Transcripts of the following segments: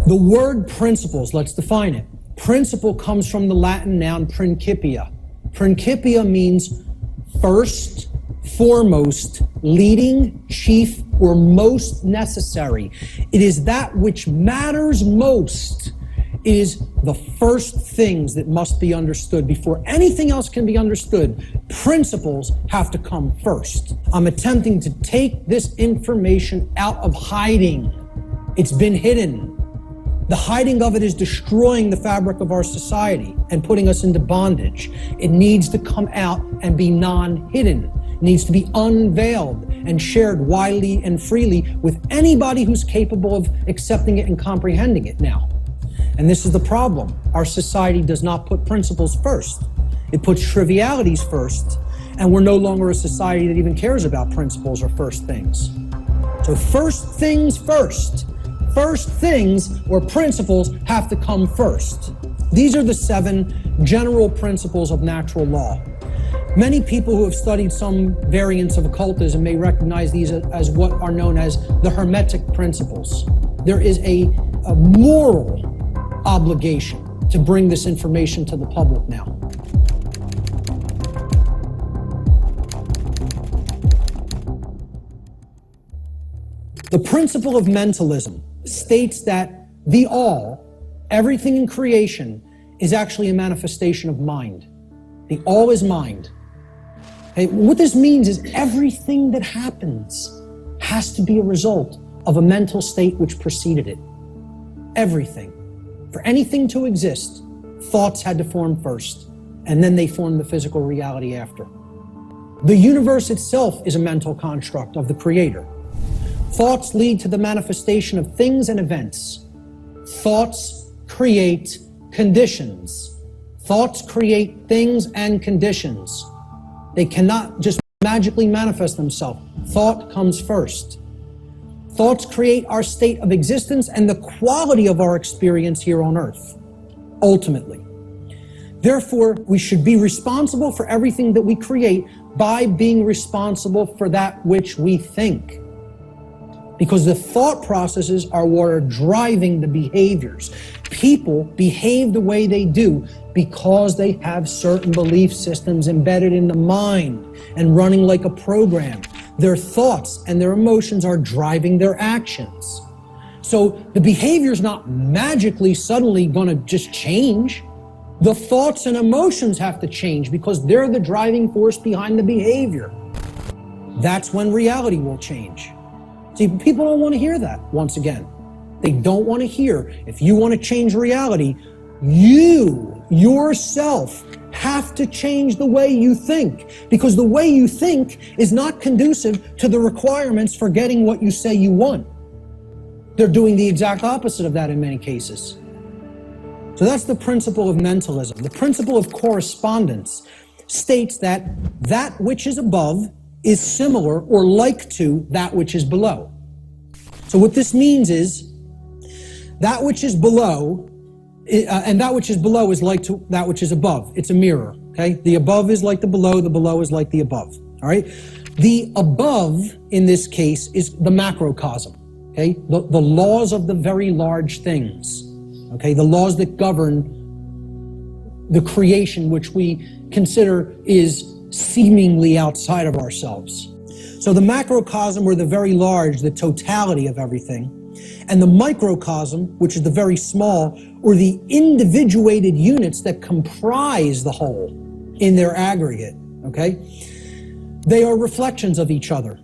The word principles, let's define it. Principle comes from the Latin noun principia. Principia means first, foremost, leading, chief, or most necessary. It is that which matters most. It is the first things that must be understood before anything else can be understood. Principles have to come first. I'm attempting to take this information out of hiding. It's been hidden. The hiding of it is destroying the fabric of our society and putting us into bondage. It needs to come out and be non-hidden. It needs to be unveiled and shared widely and freely with anybody who's capable of accepting it and comprehending it now. And this is the problem. Our society does not put principles first. It puts trivialities first, and we're no longer a society that even cares about principles or first things. So first things first. First things or principles have to come first. These are the 7 general principles of natural law. Many people who have studied some variants of occultism may recognize these as what are known as the Hermetic principles. There is a moral obligation to bring this information to the public now. The principle of mentalism states that the all, everything in creation, is actually a manifestation of mind. The all is mind. Okay, what this means is everything that happens has to be a result of a mental state which preceded it. Everything. For anything to exist, thoughts had to form first, and then they formed the physical reality after. The universe itself is a mental construct of the Creator. Thoughts lead to the manifestation of things and events. Thoughts create conditions. Thoughts create things and conditions. They cannot just magically manifest themselves. Thought comes first. Thoughts create our state of existence and the quality of our experience here on earth, ultimately. Therefore, we should be responsible for everything that we create by being responsible for that which we think. Because the thought processes are what are driving the behaviors. People behave the way they do because they have certain belief systems embedded in the mind and running like a program. Their thoughts and their emotions are driving their actions. So the behavior is not magically suddenly going to just change. The thoughts and emotions have to change because they're the driving force behind the behavior. That's when reality will change. See, people don't want to hear that, once again. They don't want to hear, if you want to change reality, you, yourself, have to change the way you think. Because the way you think is not conducive to the requirements for getting what you say you want. They're doing the exact opposite of that in many cases. So that's the principle of mentalism. The principle of correspondence states that that which is above is similar or like to that which is below. So what this means is that which is below, and that which is below is like to that which is above. It's a mirror, okay? The above is like the below is like the above, all right? The above, in this case, is the macrocosm, okay? The laws of the very large things, okay? The laws that govern the creation which we consider is seemingly outside of ourselves. So the macrocosm, or the very large, the totality of everything, and the microcosm, which is the very small, or the individuated units that comprise the whole in their aggregate, okay? They are reflections of each other.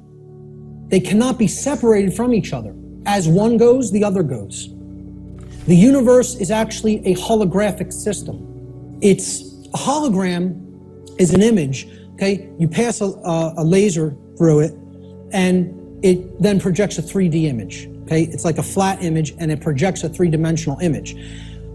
They cannot be separated from each other. As one goes, the other goes. The universe is actually a holographic system. It's a hologram is an image, okay? You pass a laser through it, and it then projects a 3D image, okay? It's like a flat image, and it projects a 3-dimensional image.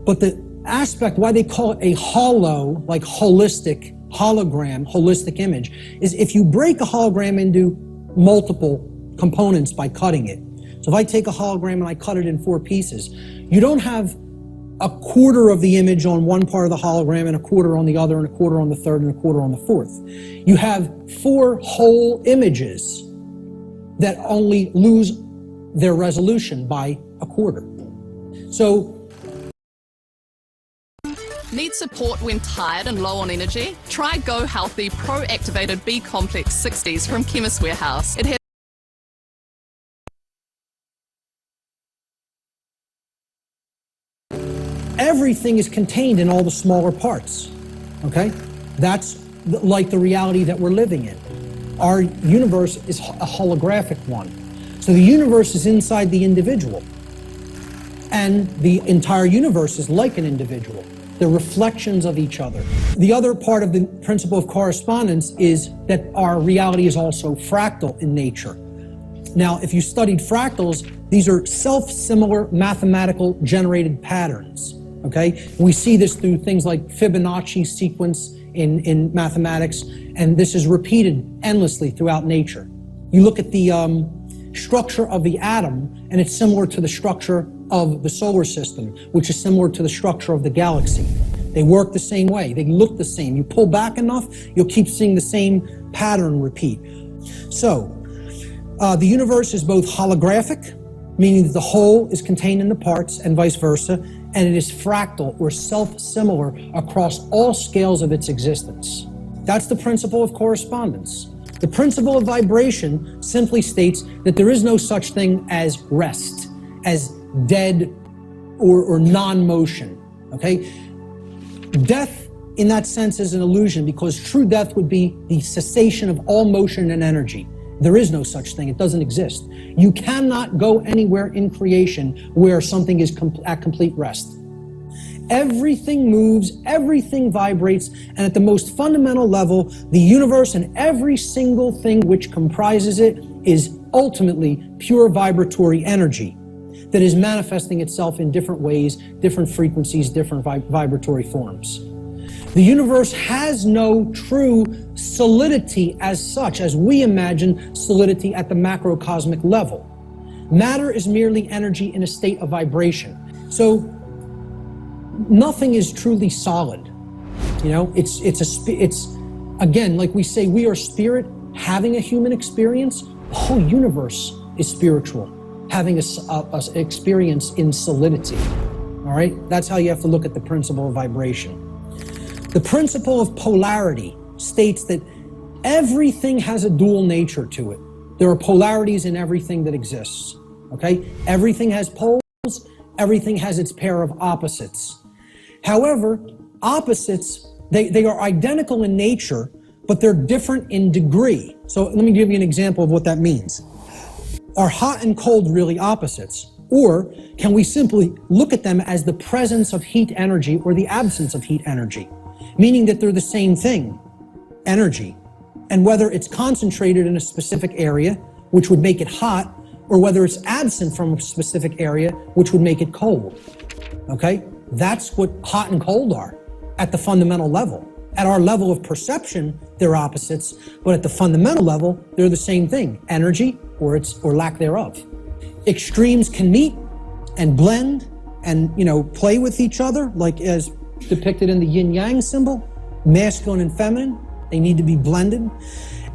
But the aspect, why they call it a holo, like holistic hologram, holistic image, is if you break a hologram into multiple components by cutting it. So if I take a hologram and I cut it in 4 pieces, you don't have a quarter of the image on one part of the hologram and a quarter on the other and a quarter on the third and a quarter on the fourth. You have 4 whole images that only lose their resolution by a quarter. So, need support when tired and low on energy? Try Go Healthy Pro Activated B Complex 60s from Chemist Warehouse. It has everything is contained in all the smaller parts, okay? That's like the reality that we're living in. Our universe is a holographic one. So the universe is inside the individual. And the entire universe is like an individual. They're reflections of each other. The other part of the principle of correspondence is that our reality is also fractal in nature. Now, if you studied fractals, these are self-similar mathematical generated patterns. Okay, we see this through things like Fibonacci sequence in mathematics, and this is repeated endlessly throughout nature. You look at the structure of the atom, and it's similar to the structure of the solar system, which is similar to the structure of the galaxy. They work the same way. They look the same. You pull back enough, you'll keep seeing the same pattern repeat. So, the universe is both holographic, meaning that the whole is contained in the parts, and vice versa, and it is fractal or self-similar across all scales of its existence. That's the principle of correspondence. The principle of vibration simply states that there is no such thing as rest, as dead or non-motion, okay? Death, in that sense, is an illusion, because true death would be the cessation of all motion and energy. There is no such thing. It doesn't exist. You cannot go anywhere in creation where something is at complete rest. Everything moves, everything vibrates, and at the most fundamental level, the universe and every single thing which comprises it is ultimately pure vibratory energy that is manifesting itself in different ways, different frequencies, different vibratory forms. The universe has no true solidity as such, as we imagine solidity at the macrocosmic level. Matter is merely energy in a state of vibration. So nothing is truly solid. You know, it's again, like we say, we are spirit having a human experience. The whole universe is spiritual, having a experience in solidity. All right, that's how you have to look at the principle of vibration. The principle of polarity states that everything has a dual nature to it. There are polarities in everything that exists, okay? Everything has poles, everything has its pair of opposites. However, opposites, they are identical in nature, but they're different in degree. So let me give you an example of what that means. Are hot and cold really opposites? Or can we simply look at them as the presence of heat energy or the absence of heat energy? Meaning that they're the same thing, energy, and whether it's concentrated in a specific area, which would make it hot, or whether it's absent from a specific area, which would make it cold, okay? That's what hot and cold are at the fundamental level. At our level of perception, they're opposites, but at the fundamental level, they're the same thing, energy or lack thereof. Extremes can meet and blend and, you know, play with each other, like as depicted in the yin-yang symbol, masculine and feminine. They need to be blended.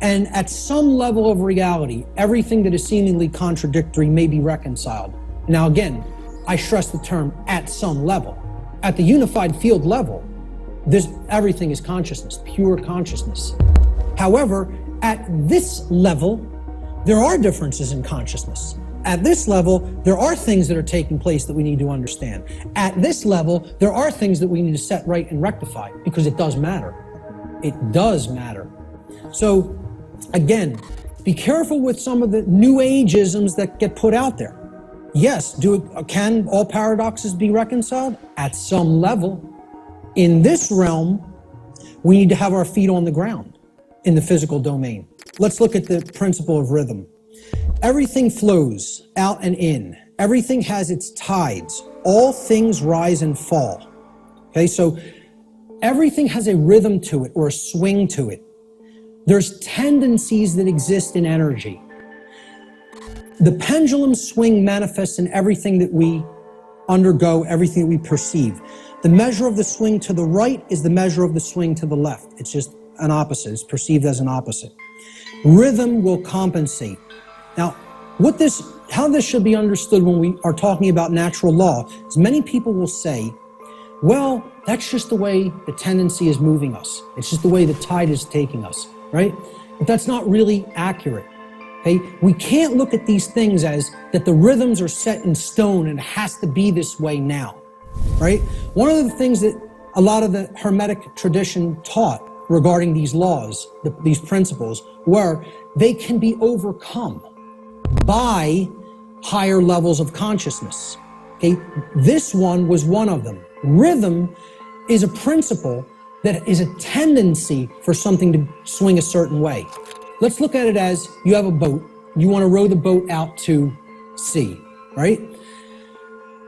And at some level of reality, everything that is seemingly contradictory may be reconciled. Now again, I stress the term at some level. At the unified field level, everything is consciousness, pure consciousness. However, at this level, there are differences in consciousness. At this level, there are things that are taking place that we need to understand. At this level, there are things that we need to set right and rectify, because it does matter. It does matter. So, again, be careful with some of the new age-isms that get put out there. Yes, can all paradoxes be reconciled? At some level. In this realm, we need to have our feet on the ground in the physical domain. Let's look at the principle of rhythm. Everything flows out and in. Everything has its tides. All things rise and fall. Okay, so everything has a rhythm to it or a swing to it. There's tendencies that exist in energy. The pendulum swing manifests in everything that we undergo everything we perceive. The measure of the swing to the right is the measure of the swing to the left. It's just an opposite. It's perceived as an opposite. Rhythm will compensate. Now, how this should be understood when we are talking about natural law is many people will say, well, that's just the way the tendency is moving us. It's just the way the tide is taking us, right? But that's not really accurate. Okay? We can't look at these things as that the rhythms are set in stone and it has to be this way now, right? One of the things that a lot of the Hermetic tradition taught regarding these laws, these principles, were they can be overcome by higher levels of consciousness. Okay? This one was one of them. Rhythm is a principle that is a tendency for something to swing a certain way. Let's look at it as you have a boat. You want to row the boat out to sea, right?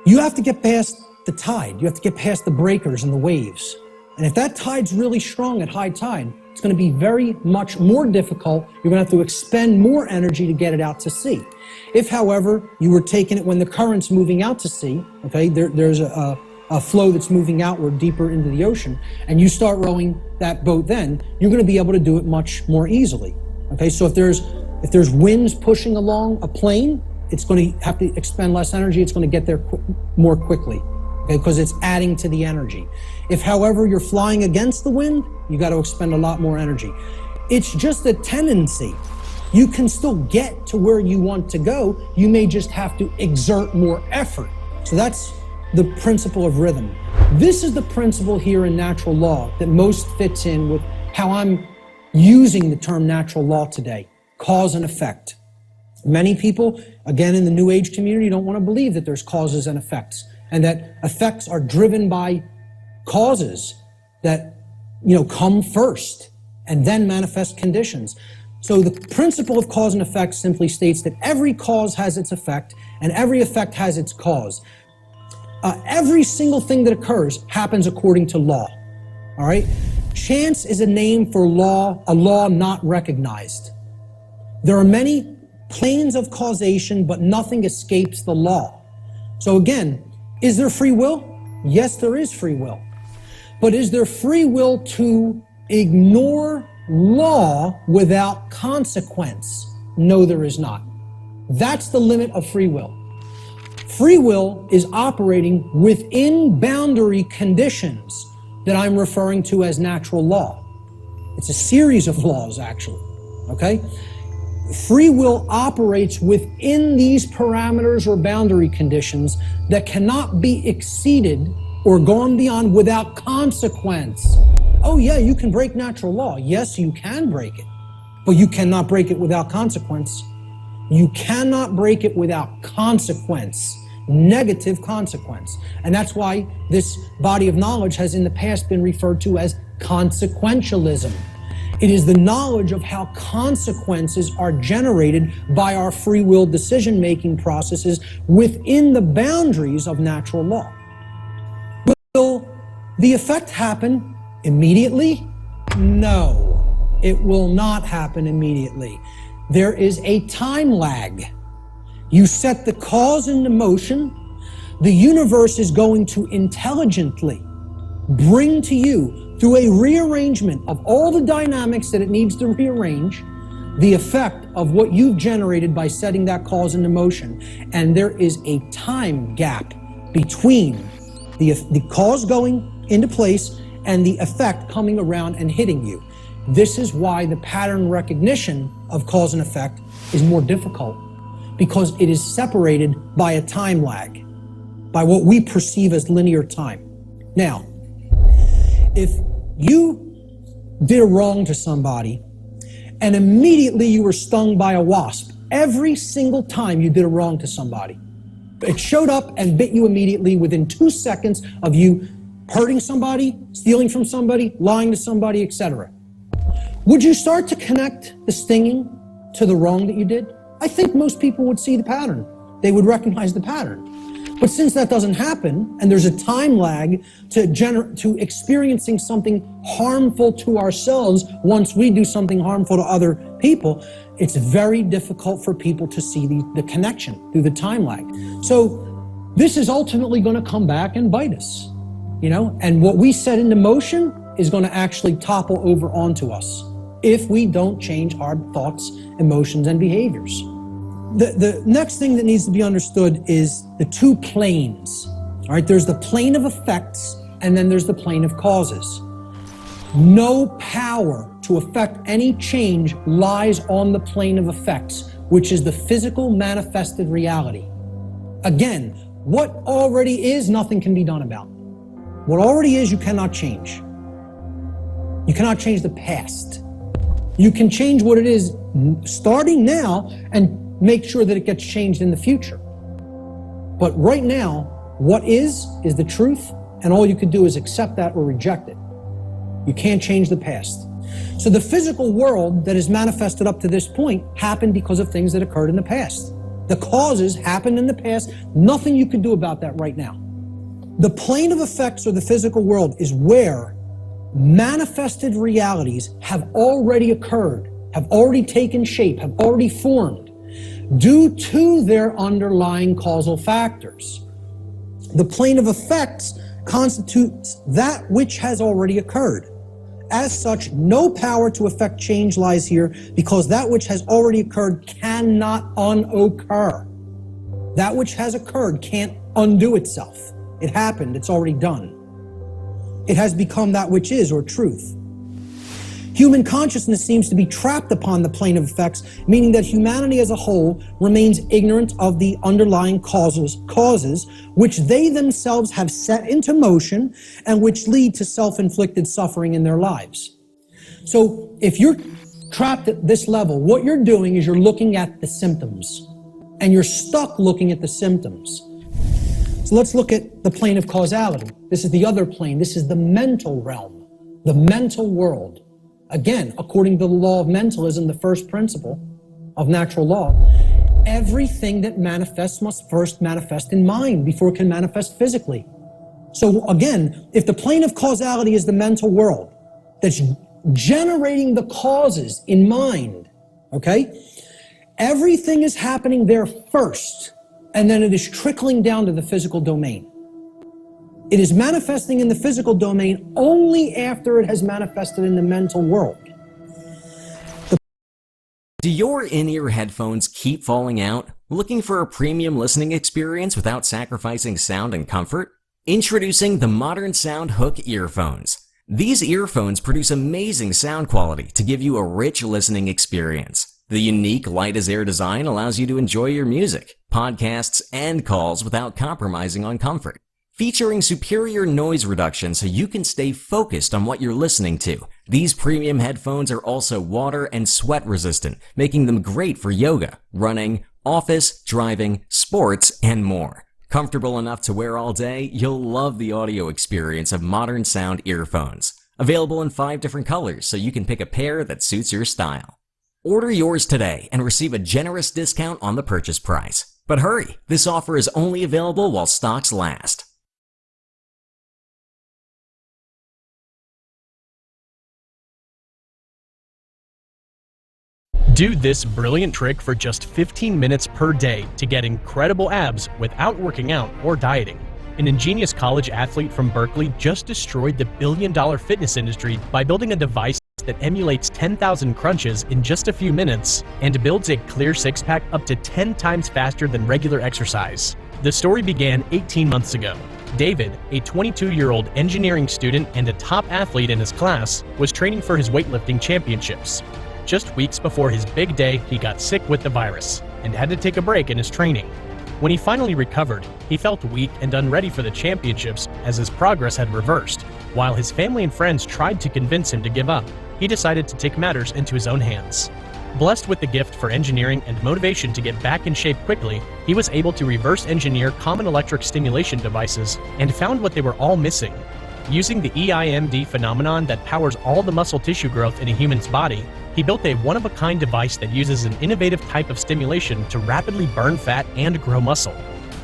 You have to get past the tide. You have to get past the breakers and the waves. And if that tide's really strong at high tide, it's going to be very much more difficult. You're going to have to expend more energy to get it out to sea. If, however, you were taking it when the current's moving out to sea, okay, there's a flow that's moving outward deeper into the ocean, and you start rowing that boat then, you're going to be able to do it much more easily. Okay, so if there's winds pushing along a plane, it's going to have to expend less energy. It's going to get there more quickly, okay, because it's adding to the energy. If, however, you're flying against the wind, you got to expend a lot more energy. It's just a tendency. You can still get to where you want to go. You may just have to exert more effort. So that's the principle of rhythm. This is the principle here in natural law that most fits in with how I'm using the term natural law today, cause and effect. Many people, again in the New Age community, don't want to believe that there's causes and effects, and that effects are driven by causes that, come first and then manifest conditions. So the principle of cause and effect simply states that every cause has its effect and every effect has its cause. Every single thing that occurs happens according to law, all right? Chance is a name for law, a law not recognized. There are many planes of causation, but nothing escapes the law. So again, is there free will? Yes, there is free will. But is there free will to ignore law without consequence? No, there is not. That's the limit of free will. Free will is operating within boundary conditions that I'm referring to as natural law. It's a series of laws, actually, okay? Free will operates within these parameters or boundary conditions that cannot be exceeded or gone beyond without consequence. Oh yeah, you can break natural law. Yes, you can break it, but you cannot break it without consequence. You cannot break it without consequence. Negative consequence. And that's why this body of knowledge has in the past been referred to as consequentialism. It is the knowledge of how consequences are generated by our free will decision-making processes within the boundaries of natural law. Will the effect happen immediately? No, it will not happen immediately. There is a time lag. You set the cause into motion, the universe is going to intelligently bring to you, through a rearrangement of all the dynamics that it needs to rearrange, the effect of what you've generated by setting that cause into motion. And there is a time gap between the cause going into place and the effect coming around and hitting you. This is why the pattern recognition of cause and effect is more difficult, because it is separated by a time lag, by what we perceive as linear time. Now, if you did a wrong to somebody and immediately you were stung by a wasp, every single time you did a wrong to somebody, it showed up and bit you immediately within 2 seconds of you hurting somebody, stealing from somebody, lying to somebody, etc. Would you start to connect the stinging to the wrong that you did? I think most people would see the pattern. They would recognize the pattern. But since that doesn't happen, and there's a time lag to experiencing something harmful to ourselves once we do something harmful to other people, it's very difficult for people to see the connection through the time lag. So this is ultimately going to come back and bite us, and what we set into motion is going to actually topple over onto us if we don't change our thoughts, emotions, and behaviors. The next thing that needs to be understood is the two planes. All right, there's the plane of effects, and then there's the plane of causes. No power to affect any change lies on the plane of effects, which is the physical manifested reality. Again, what already is, nothing can be done about. What already is, you cannot change. You cannot change the past. You can change what it is starting now and make sure that it gets changed in the future. But right now, what is the truth, and all you could do is accept that or reject it. You can't change the past. So the physical world that is manifested up to this point happened because of things that occurred in the past. The causes happened in the past. Nothing you can do about that right now. The plane of effects, or the physical world, is where manifested realities have already occurred, have already taken shape, have already formed due to their underlying causal factors. The plane of effects constitutes that which has already occurred. As such, no power to affect change lies here, because that which has already occurred cannot unoccur. That which has occurred can't undo itself. It happened, it's already done. It has become that which is, or truth. Human consciousness seems to be trapped upon the plane of effects, meaning that humanity as a whole remains ignorant of the underlying causes which they themselves have set into motion and which lead to self-inflicted suffering in their lives. So if you're trapped at this level, what you're doing is you're looking at the symptoms, and you're stuck looking at the symptoms. So let's look at the plane of causality. This is the other plane. This is the mental realm, the mental world. Again, according to the law of mentalism, the first principle of natural law, everything that manifests must first manifest in mind before it can manifest physically. So again, if the plane of causality is the mental world that's generating the causes in mind, okay, everything is happening there first, and then it is trickling down to the physical domain. It is manifesting in the physical domain only after it has manifested in the mental world. Do your in-ear headphones keep falling out? Looking for a premium listening experience without sacrificing sound and comfort? Introducing the Modern Sound Hook earphones. These earphones produce amazing sound quality to give you a rich listening experience. The unique light-as-air design allows you to enjoy your music, podcasts, and calls without compromising on comfort. Featuring superior noise reduction so you can stay focused on what you're listening to. These premium headphones are also water and sweat resistant, making them great for yoga, running, office, driving, sports, and more. Comfortable enough to wear all day, you'll love the audio experience of Modern Sound earphones. Available in 5 different colors, so you can pick a pair that suits your style. Order yours today and receive a generous discount on the purchase price. But hurry, this offer is only available while stocks last. Do this brilliant trick for just 15 minutes per day to get incredible abs without working out or dieting. An ingenious college athlete from Berkeley just destroyed the billion-dollar fitness industry by building a device that emulates 10,000 crunches in just a few minutes and builds a clear six-pack up to 10 times faster than regular exercise. The story began 18 months ago. David, a 22-year-old engineering student and a top athlete in his class, was training for his weightlifting championships. Just weeks before his big day, he got sick with the virus and had to take a break in his training. When he finally recovered, he felt weak and unready for the championships as his progress had reversed. While his family and friends tried to convince him to give up, he decided to take matters into his own hands. Blessed with the gift for engineering and motivation to get back in shape quickly, he was able to reverse engineer common electric stimulation devices and found what they were all missing. Using the EIMD phenomenon that powers all the muscle tissue growth in a human's body, he built a one-of-a-kind device that uses an innovative type of stimulation to rapidly burn fat and grow muscle.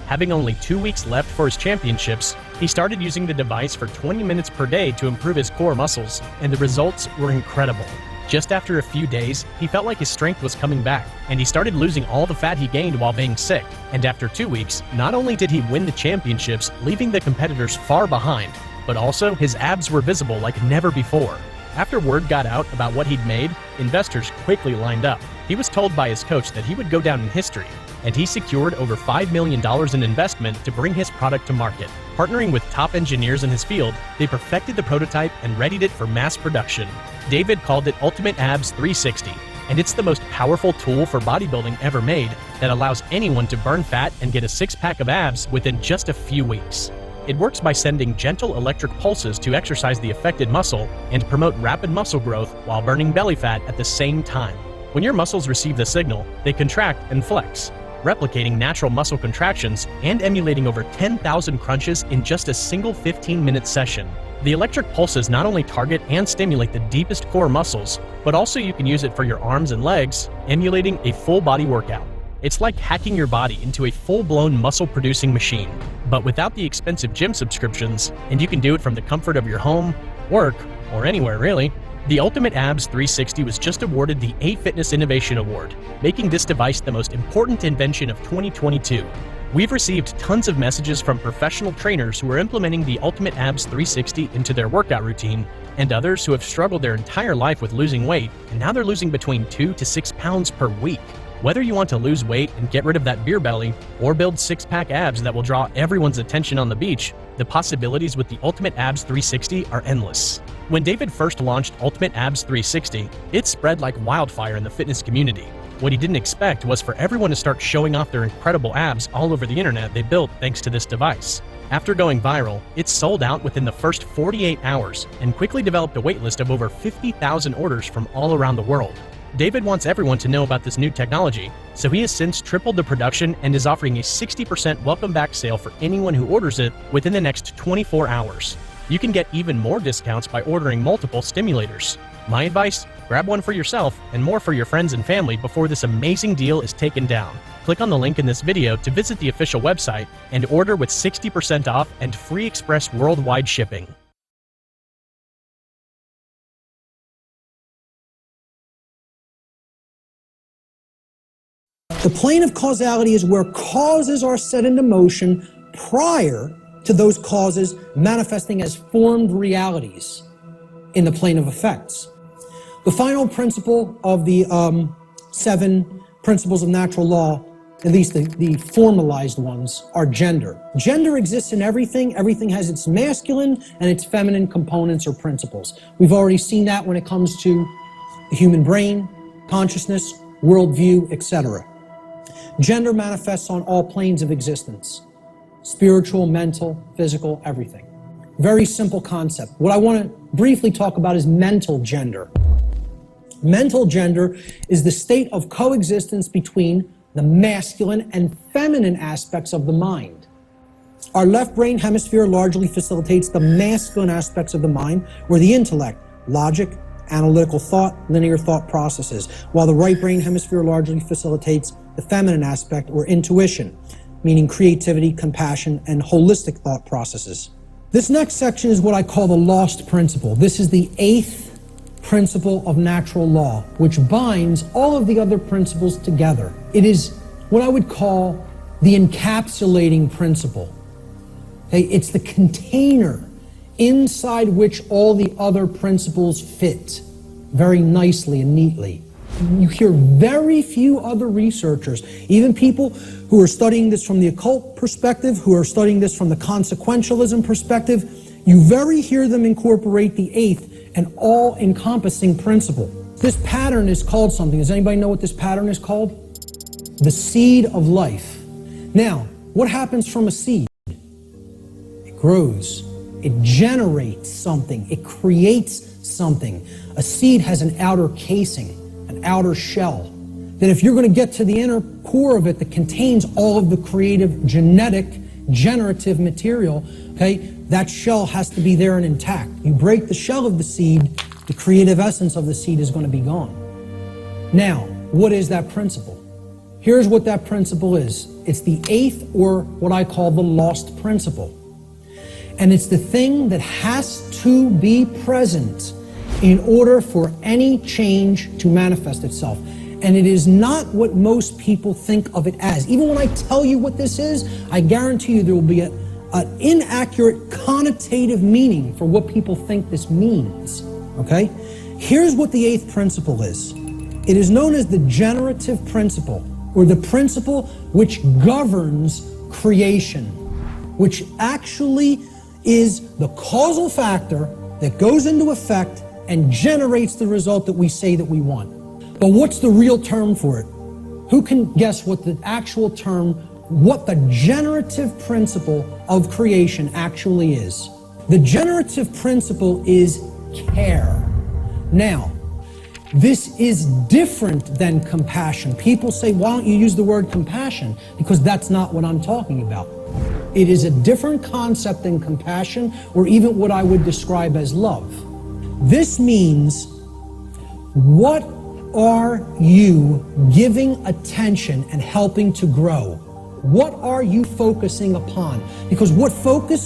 Having only 2 weeks left for his championships, he started using the device for 20 minutes per day to improve his core muscles, and the results were incredible. Just after a few days, he felt like his strength was coming back, and he started losing all the fat he gained while being sick. And after 2 weeks, not only did he win the championships, leaving the competitors far behind, but also his abs were visible like never before. After word got out about what he'd made, investors quickly lined up. He was told by his coach that he would go down in history, and he secured over $5 million in investment to bring his product to market. Partnering with top engineers in his field, they perfected the prototype and readied it for mass production. David called it Ultimate Abs 360, and it's the most powerful tool for bodybuilding ever made that allows anyone to burn fat and get a six-pack of abs within just a few weeks. It works by sending gentle electric pulses to exercise the affected muscle and promote rapid muscle growth while burning belly fat at the same time. When your muscles receive the signal, they contract and flex, replicating natural muscle contractions and emulating over 10,000 crunches in just a single 15-minute session. The electric pulses not only target and stimulate the deepest core muscles, but also you can use it for your arms and legs, emulating a full-body workout. It's like hacking your body into a full-blown muscle-producing machine, but without the expensive gym subscriptions, and you can do it from the comfort of your home, work, or anywhere really. The Ultimate Abs 360 was just awarded the A-Fitness Innovation Award, making this device the most important invention of 2022. We've received tons of messages from professional trainers who are implementing the Ultimate Abs 360 into their workout routine, and others who have struggled their entire life with losing weight, and now they're losing between 2 to 6 pounds per week. Whether you want to lose weight and get rid of that beer belly, or build six-pack abs that will draw everyone's attention on the beach, the possibilities with the Ultimate Abs 360 are endless. When David first launched Ultimate Abs 360, it spread like wildfire in the fitness community. What he didn't expect was for everyone to start showing off their incredible abs all over the internet they built thanks to this device. After going viral, it sold out within the first 48 hours and quickly developed a waitlist of over 50,000 orders from all around the world. David wants everyone to know about this new technology, so he has since tripled the production and is offering a 60% welcome back sale for anyone who orders it within the next 24 hours. You can get even more discounts by ordering multiple stimulators. My advice? Grab one for yourself and more for your friends and family before this amazing deal is taken down. Click on the link in this video to visit the official website and order with 60% off and free express worldwide shipping. The plane of causality is where causes are set into motion prior to those causes manifesting as formed realities in the plane of effects. The final principle of the 7 principles of natural law, at least the formalized ones, are gender. Gender exists in everything. Everything has its masculine and its feminine components or principles. We've already seen that when it comes to the human brain, consciousness, worldview, etc. Gender manifests on all planes of existence: spiritual, mental, physical, everything. Very simple concept. What I want to briefly talk about is mental gender. Mental gender is the state of coexistence between the masculine and feminine aspects of the mind. Our left brain hemisphere largely facilitates the masculine aspects of the mind, or the intellect, logic, analytical thought, linear thought processes, while the right brain hemisphere largely facilitates the feminine aspect, or intuition, meaning creativity, compassion, and holistic thought processes. This next section is what I call the lost principle. This is the 8th principle of natural law, which binds all of the other principles together. It is what I would call the encapsulating principle. Okay? It's the container inside which all the other principles fit very nicely and neatly. You hear very few other researchers, even people who are studying this from the occult perspective, who are studying this from the consequentialism perspective, you very hear them incorporate the 8th and all-encompassing principle. This pattern is called something. Does anybody know what this pattern is called? The seed of life. Now, what happens from a seed? It grows. It generates something. It creates something. A seed has an outer casing, an outer shell, that if you're going to get to the inner core of it that contains all of the creative, genetic, generative material, okay, that shell has to be there and intact. You break the shell of the seed, the creative essence of the seed is going to be gone. Now, what is that principle? Here's what that principle is. It's the 8th, or what I call the lost principle. And it's the thing that has to be present in order for any change to manifest itself. And it is not what most people think of it as. Even when I tell you what this is, I guarantee you there will be an inaccurate connotative meaning for what people think this means, okay? Here's what the eighth principle is. It is known as the generative principle, or the principle which governs creation, which actually is the causal factor that goes into effect and generates the result that we say that we want. But what's the real term for it? Who can guess what the actual term, what the generative principle of creation actually is? The generative principle is care. Now, this is different than compassion. People say, why don't you use the word compassion? Because that's not what I'm talking about. It is a different concept than compassion, or even what I would describe as love. This means, what are you giving attention and helping to grow? What are you focusing upon? Because what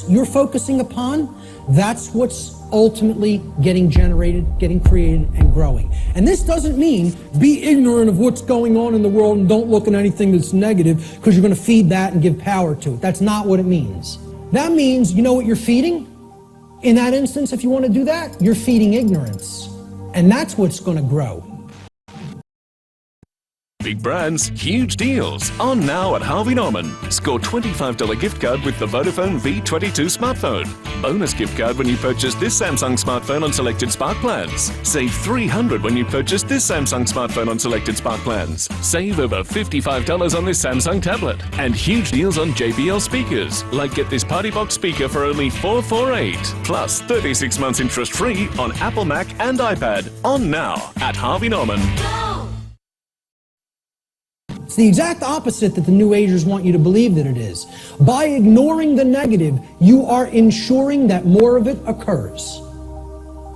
you're focusing upon, that's what's ultimately getting generated, getting created, and growing. And this doesn't mean be ignorant of what's going on in the world and don't look at anything that's negative because you're going to feed that and give power to it. That's not what it means. That means, you know what you're feeding? In that instance, if you want to do that, you're feeding ignorance. And that's what's going to grow. Big brands, huge deals. On now at Harvey Norman. Score $25 gift card with the Vodafone V22 smartphone. Bonus gift card when you purchase this Samsung smartphone on selected Spark plans. Save $300 when you purchase this Samsung smartphone on selected Spark plans. Save over $55 on this Samsung tablet. And huge deals on JBL speakers. Like get this party box speaker for only $448. Plus 36 months interest free on Apple, Mac and iPad. On now at Harvey Norman. It's the exact opposite that the New Agers want you to believe that it is. By ignoring the negative, you are ensuring that more of it occurs.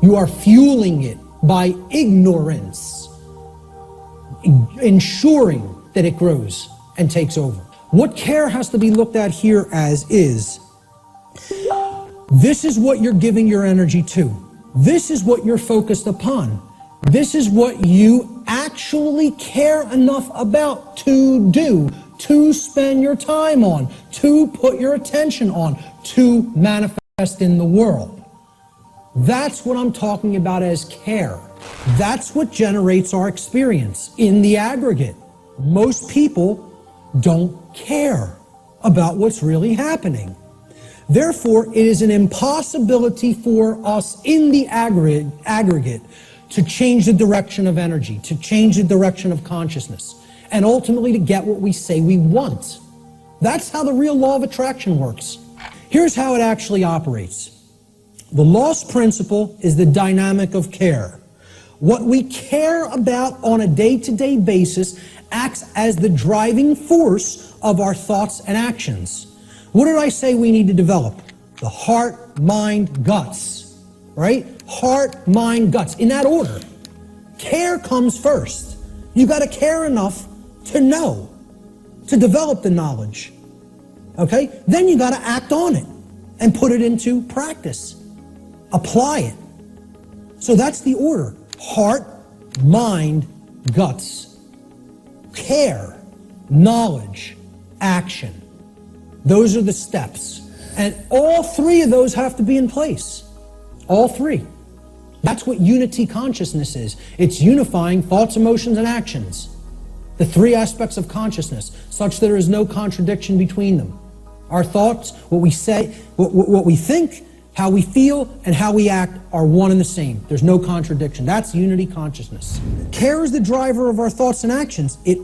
You are fueling it by ignorance, ensuring that it grows and takes over. What care has to be looked at here as is, this is what you're giving your energy to. This is what you're focused upon. This is what you actually care enough about to do, to spend your time on, to put your attention on, to manifest in the world. That's what I'm talking about as care. That's what generates our experience in the aggregate. Most people don't care about what's really happening. Therefore, it is an impossibility for us in the aggregate to change the direction of energy, to change the direction of consciousness, and ultimately to get what we say we want. That's how the real law of attraction works. Here's how it actually operates. The lost principle is the dynamic of care. What we care about on a day-to-day basis acts as the driving force of our thoughts and actions. What did I say we need to develop? The heart, mind, guts, right? Heart, mind, guts, in that order. Care comes first. You got to care enough to know, to develop the knowledge, okay? Then you got to act on it and put it into practice. Apply it. So that's the order. Heart, mind, guts. Care, knowledge, action. Those are the steps. And all three of those have to be in place. All three. That's what unity consciousness is. It's unifying thoughts, emotions, and actions. The three aspects of consciousness, such that there is no contradiction between them. Our thoughts, what we say, what we think, how we feel, and how we act are one and the same. There's no contradiction. That's unity consciousness. Care is the driver of our thoughts and actions. It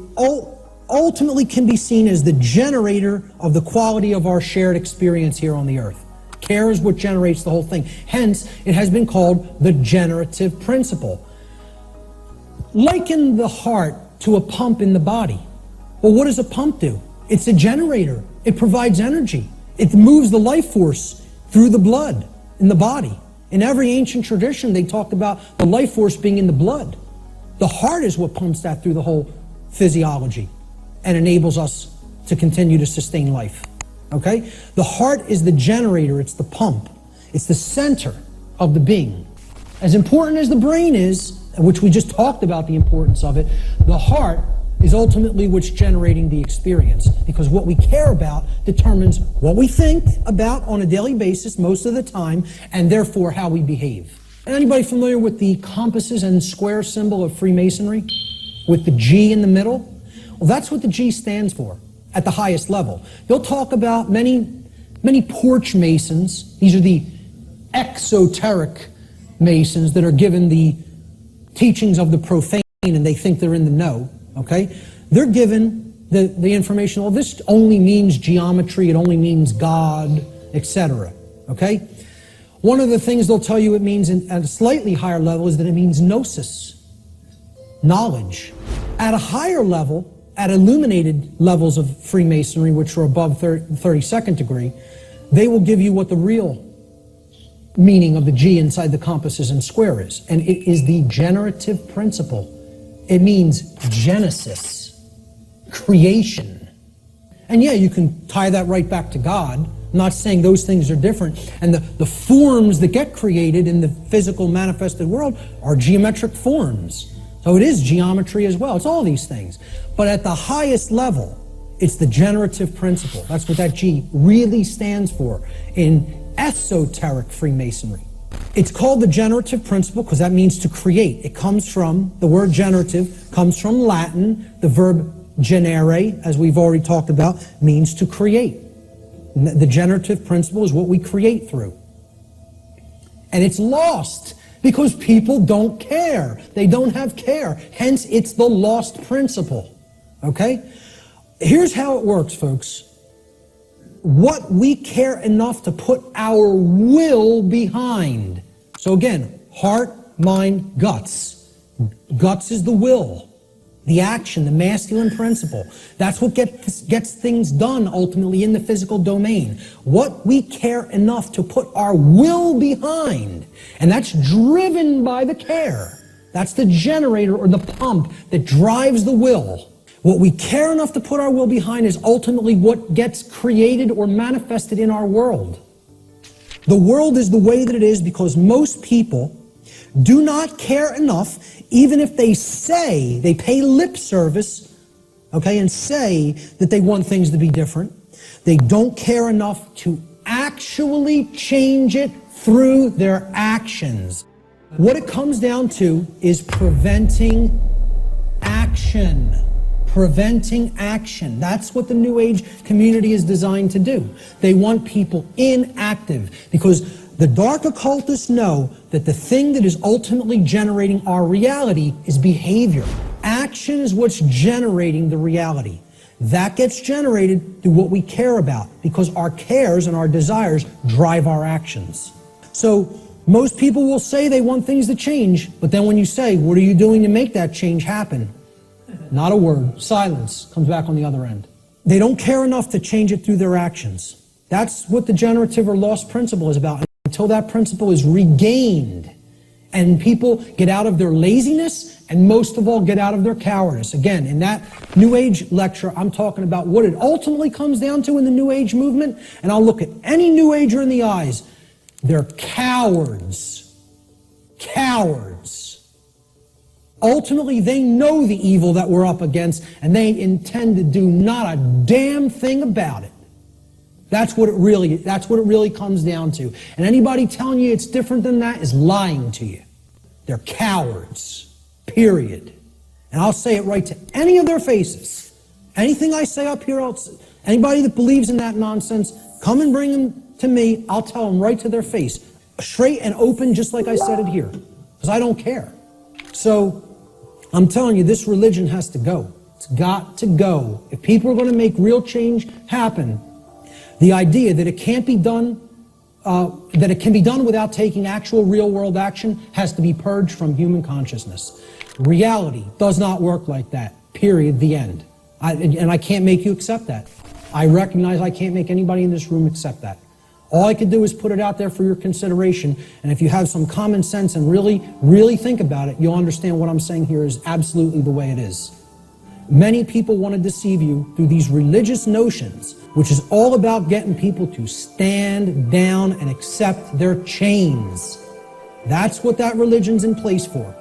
ultimately can be seen as the generator of the quality of our shared experience here on the earth. Care is what generates the whole thing. Hence, it has been called the generative principle. Liken the heart to a pump in the body. Well, what does a pump do? It's a generator. It provides energy. It moves the life force through the blood in the body. In every ancient tradition, they talked about the life force being in the blood. The heart is what pumps that through the whole physiology and enables us to continue to sustain life. Okay? The heart is the generator, it's the pump. It's the center of the being. As important as the brain is, which we just talked about the importance of it, the heart is ultimately what's generating the experience, because what we care about determines what we think about on a daily basis most of the time, and therefore how we behave. Anybody familiar with the compasses and square symbol of Freemasonry, with the G in the middle? Well, that's what the G stands for at the highest level. They'll talk about many porch masons. These are the exoteric Masons that are given the teachings of the profane and they think they're in the know, okay? They're given the information, well, this only means geometry, it only means God, etc., okay? One of the things they'll tell you it means at a slightly higher level is that it means gnosis, knowledge. At a higher level, at illuminated levels of Freemasonry, which are above 32nd degree, they will give you what the real meaning of the G inside the compasses and square is. And it is the generative principle. It means Genesis, creation. And yeah, you can tie that right back to God. I'm not saying those things are different. And the forms that get created in the physical manifested world are geometric forms. So it is geometry as well. It's all these things. But at the highest level, it's the generative principle. That's what that G really stands for in esoteric Freemasonry. It's called the generative principle because that means to create. It comes from, the word generative comes from Latin. The verb generare, as we've already talked about, means to create. The generative principle is what we create through. And it's lost because people don't care. They don't have care. Hence, it's the lost principle. Okay? Here's how it works, folks. What we care enough to put our will behind. So again, heart, mind, guts. Guts is the will, the action, the masculine principle. That's what gets things done ultimately in the physical domain. What we care enough to put our will behind, and that's driven by the care. That's the generator or the pump that drives the will. What we care enough to put our will behind is ultimately what gets created or manifested in our world. The world is the way that it is because most people do not care enough, even if they say, they pay lip service, okay, and say that they want things to be different. They don't care enough to actually change it through their actions. What it comes down to is preventing action. Preventing action. That's what the New Age community is designed to do. They want people inactive because the dark occultists know that the thing that is ultimately generating our reality is behavior. Action is what's generating the reality. That gets generated through what we care about because our cares and our desires drive our actions. So most people will say they want things to change, but then when you say, what are you doing to make that change happen? Not a word. Silence comes back on the other end. They don't care enough to change it through their actions. That's what the generative or lost principle is about. Until that principle is regained and people get out of their laziness and most of all get out of their cowardice. Again, in that New Age lecture, I'm talking about what it ultimately comes down to in the New Age movement, and I'll look at any New Ager in the eyes. They're cowards. Cowards. Ultimately, they know the evil that we're up against, and they intend to do not a damn thing about it. That's what it really comes down to. And anybody telling you it's different than that is lying to you. They're cowards, period. And I'll say it right to any of their faces. Anything I say up here, anybody that believes in that nonsense, come and bring them to me. I'll tell them right to their face, straight and open, just like I said it here, because I don't care. So I'm telling you, this religion has to go. It's got to go. If people are going to make real change happen, the idea that it can't be done, that it can be done without taking actual real-world action has to be purged from human consciousness. Reality does not work like that. Period. The end. And I can't make you accept that. I recognize I can't make anybody in this room accept that. All I can do is put it out there for your consideration, and if you have some common sense and really think about it, you'll understand what I'm saying here is absolutely the way it is. Many people want to deceive you through these religious notions, which is all about getting people to stand down and accept their chains. That's what that religion's in place for.